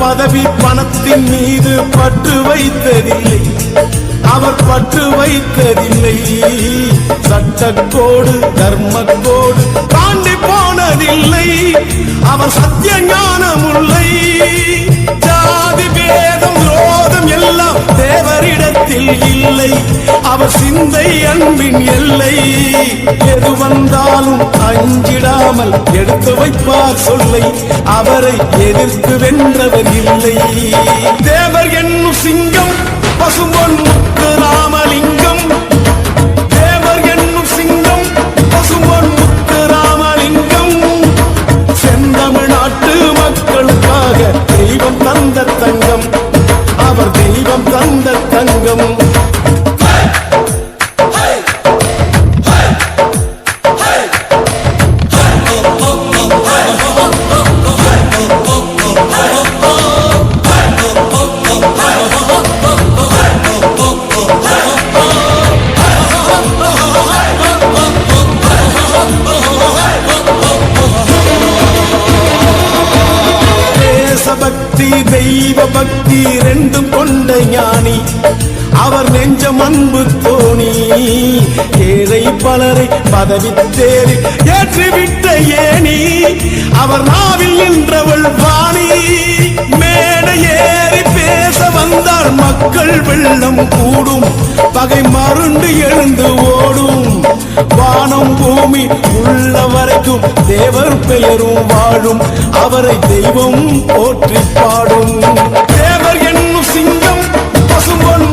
பதவி பணத்தின் மீது பற்று வைத்ததில்லை, அவர் பற்று வைத்ததில்லை. சட்டக்கோடு தர்மக்கோடு தாண்டி போனதில்லை, அவர் சத்திய ஞானமுல்லை. ஜாதி பேதம் விரோதம் எல்லாம் தேவரிடத்தில் இல்லை, அவர் சிந்தை அன்பின் எல்லை. எது வந்தாலும் அஞ்சிடாமல் எடுத்து வைப்பார் சொல்லை, அவரை எதிர்த்து வென்றவர் இல்லை. தேவர் என்னும் சிங்கம் பசும்பொன் முத்து ராமலிங்கம், தேவர் என்னும் சிங்கம் பசும்பொன் முத்து ராமலிங்கம். செந்தமிழ்நாட்டு மக்களுக்காக தெய்வம் தந்த தங்கம், அவர் தெய்வம் தந்த தங்கம். பக்தி தெய்வ பக்தி ரெண்டும் கொண்ட ஞானி, அவர் நெஞ்சம் அன்பு தோணி. ஏழை பலரை பதவி தேறி ஏற்றிவிட்ட ஏனி, அவர் நாவில் நின்றவள் வாணி. மேடை ஏறி பேச வந்தால் மக்கள் வெள்ளம் கூடும், பகை மருண்டு எழுந்து ஓடும். வானம் பூமி உள்ள வரைக்கும் தேவர் பெயரும் வாழும், அவரை தெய்வம் போற்றி பாடும். தேவர் என்னும் சிங்கம் பசும்பொன்